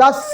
10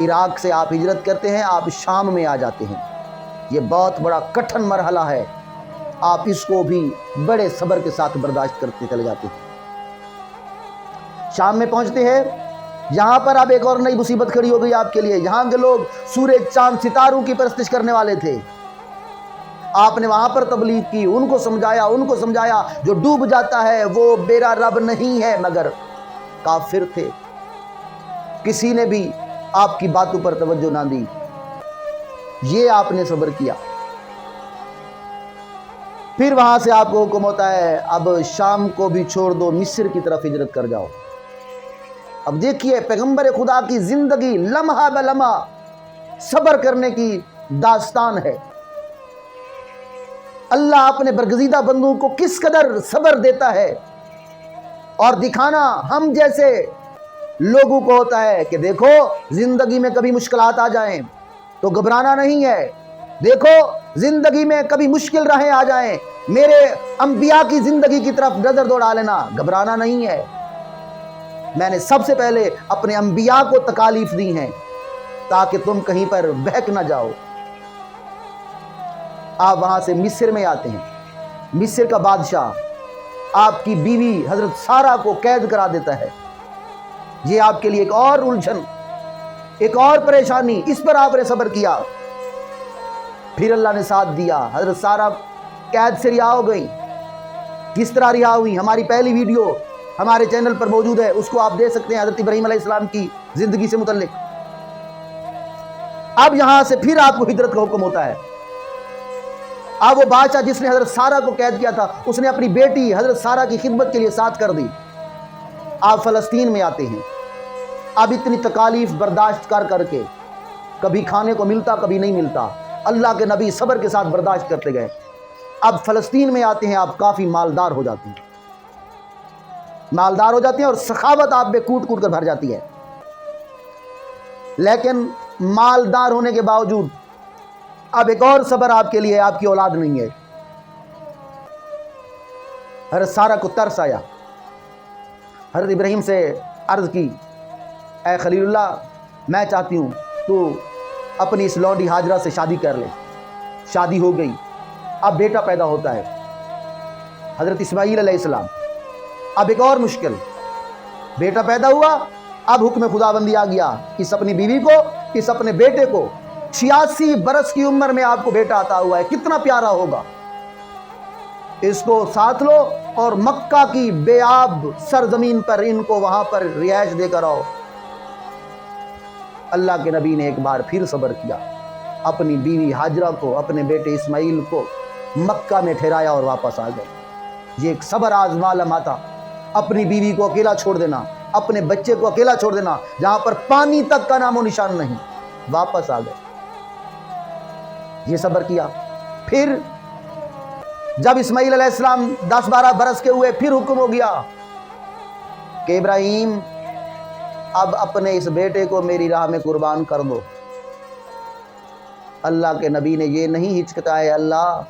عراق سے آپ ہجرت کرتے ہیں، آپ شام میں آ جاتے ہیں۔ یہ بہت بڑا کٹھن مرحلہ ہے، آپ اس کو بھی بڑے صبر کے ساتھ برداشت کرتے چلے جاتے ہیں۔ شام میں پہنچتے ہیں، یہاں پر اب ایک اور نئی مصیبت کھڑی ہو گئی آپ کے لیے۔ یہاں کے لوگ سورج چاند ستاروں کی پرستش کرنے والے تھے۔ آپ نے وہاں پر تبلیغ کی، ان کو سمجھایا جو ڈوب جاتا ہے وہ میرا رب نہیں ہے مگر کافر تھے۔ کسی نے بھی آپ کی باتوں پر توجہ نہ دی، یہ آپ نے صبر کیا۔ پھر وہاں سے آپ کو حکم ہوتا ہے اب شام کو بھی چھوڑ دو، مصر کی طرف ہجرت کر جاؤ۔ اب دیکھیے پیغمبر خدا کی زندگی لمحہ بہ لمحہ صبر کرنے کی داستان ہے۔ اللہ اپنے برگزیدہ بندوں کو کس قدر صبر دیتا ہے، اور دکھانا ہم جیسے لوگوں کو ہوتا ہے کہ دیکھو زندگی میں کبھی مشکلات آ جائیں تو گھبرانا نہیں ہے، دیکھو زندگی میں کبھی مشکل راہیں آ جائیں میرے انبیاء کی زندگی کی طرف نظر دوڑا لینا، گھبرانا نہیں ہے۔ میں نے سب سے پہلے اپنے انبیاء کو تکالیف دی ہیں تاکہ تم کہیں پر بہک نہ جاؤ۔ آپ وہاں سے مصر میں آتے ہیں۔ مصر کا بادشاہ آپ کی بیوی حضرت سارہ کو قید کرا دیتا ہے۔ یہ آپ کے لیے ایک اور الجھن، ایک اور پریشانی، اس پر آپ نے صبر کیا۔ پھر اللہ نے ساتھ دیا، حضرت سارہ قید سے رہا ہو گئی۔ کس طرح رہا ہوئی، ہماری پہلی ویڈیو ہمارے چینل پر موجود ہے، اس کو آپ دیکھ سکتے ہیں، حضرت ابراہیم علیہ السلام کی زندگی سے متعلق۔ اب یہاں سے پھر آپ کو ہجرت کا حکم ہوتا ہے۔ اب وہ بادشاہ جس نے حضرت سارہ کو قید کیا تھا، اس نے اپنی بیٹی حضرت سارہ کی خدمت کے لیے ساتھ کر دی۔ آپ فلسطین میں آتے ہیں۔ اب اتنی تکالیف برداشت کر کے، کبھی کھانے کو ملتا کبھی نہیں ملتا، اللہ کے نبی صبر کے ساتھ برداشت کرتے گئے۔ اب فلسطین میں آتے ہیں، آپ کافی مالدار ہو جاتے ہیں، اور سخاوت آپ میں کوٹ کوٹ کر بھر جاتی ہے۔ لیکن مالدار ہونے کے باوجود اب ایک اور صبر آپ کے لیے، آپ کی اولاد نہیں ہے۔ حضرت سارہ کو ترس آیا، حضرت ابراہیم سے عرض کی، اے خلیل اللہ، میں چاہتی ہوں تو اپنی اس لونڈی ہاجرہ سے شادی کر لے۔ شادی ہو گئی، اب بیٹا پیدا ہوتا ہے، حضرت اسماعیل علیہ السلام۔ اب ایک اور مشکل، بیٹا پیدا ہوا، اب حکم خداوندی آ گیا، اس اپنی بیوی کو، اس اپنے بیٹے کو، 86 برس کی عمر میں آپ کو بیٹا عطا ہوا ہے، کتنا پیارا ہوگا، اس کو ساتھ لو اور مکہ کی بے آب سرزمین پر ان کو وہاں پر رہائش دے کر آؤ۔ اللہ کے نبی نے ایک بار پھر صبر کیا، اپنی بیوی ہاجرہ کو، اپنے بیٹے اسماعیل کو مکہ میں ٹھہرایا اور واپس آ گئے۔ یہ ایک صبر آزما لمحہ تھا، اپنی بیوی کو اکیلا چھوڑ دینا، اپنے بچے کو اکیلا چھوڑ دینا، جہاں پر پانی تک کا نام و نشان نہیں، واپس آ گئے۔ یہ صبر کیا۔ پھر جب اسماعیل علیہ السلام 10-12 برس کے ہوئے، پھر حکم ہو گیا کہ ابراہیم اب اپنے اس بیٹے کو میری راہ میں قربان کر دو۔ اللہ کے نبی نے یہ نہیں ہچکتایا، اللہ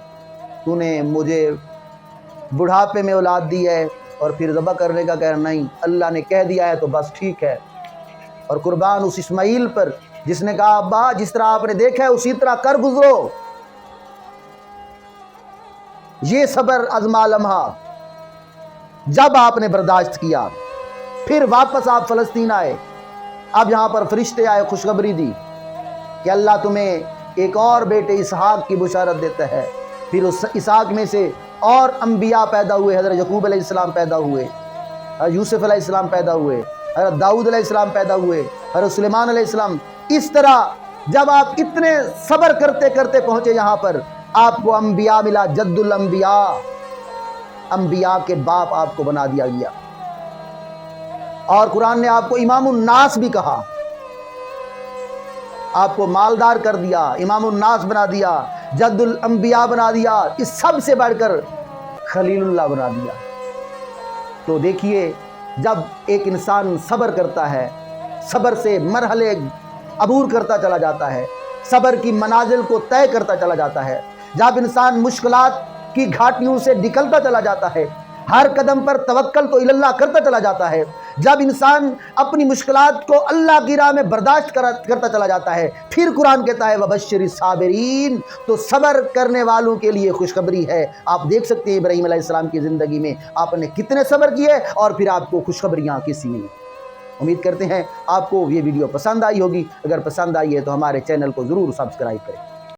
تو نے مجھے بڑھاپے میں اولاد دی ہے اور پھر ذبح کرنے کا کہنا، نہیں، اللہ نے کہہ دیا ہے تو بس ٹھیک ہے۔ اور قربان اس اسماعیل پر جس نے کہا ابا جس طرح آپ نے دیکھا ہے اسی طرح کر گزرو۔ یہ صبر ازما لمحہ جب آپ نے برداشت کیا، پھر واپس آپ فلسطین آئے۔ اب یہاں پر فرشتے آئے، خوشخبری دی کہ اللہ تمہیں ایک اور بیٹے اسحاق کی بشارت دیتا ہے۔ پھر اس اسحاق میں سے اور انبیاء پیدا ہوئے، حضرت یعقوب علیہ السلام پیدا ہوئے، یوسف علیہ السلام پیدا ہوئے، حضرت داؤد علیہ السلام پیدا ہوئے، حضرت سلیمان علیہ السلام۔ اس طرح جب آپ اتنے صبر کرتے کرتے پہنچے یہاں پر، آپ کو انبیاء ملا، جد الانبیاء، انبیاء کے باپ آپ کو بنا دیا گیا۔ اور قرآن نے آپ کو امام الناس بھی کہا، آپ کو مالدار کر دیا، امام الناس بنا دیا، جد الانبیاء بنا دیا، اس سب سے بڑھ کر خلیل اللہ بنا دیا۔ تو دیکھیے جب ایک انسان صبر کرتا ہے، صبر سے مرحلے عبور کرتا چلا جاتا ہے، صبر کی منازل کو طے کرتا چلا جاتا ہے، جب انسان مشکلات کی گھاٹیوں سے نکلتا چلا جاتا ہے، ہر قدم پر توکل تو اللہ کرتا چلا جاتا ہے۔ جب انسان اپنی مشکلات کو اللہ کی راہ میں برداشت کرتا چلا جاتا ہے، پھر قرآن کہتا ہے وَبَشِّرِ الصَّابِرِينَ، تو صبر کرنے والوں کے لیے خوشخبری ہے۔ آپ دیکھ سکتے ہیں ابراہیم علیہ السلام کی زندگی میں آپ نے کتنے صبر کیے اور پھر آپ کو خوشخبریاں کسی ملی۔ امید کرتے ہیں آپ کو یہ ویڈیو پسند آئی ہوگی۔ اگر پسند آئی ہے تو ہمارے چینل کو ضرور سبسکرائب کریں۔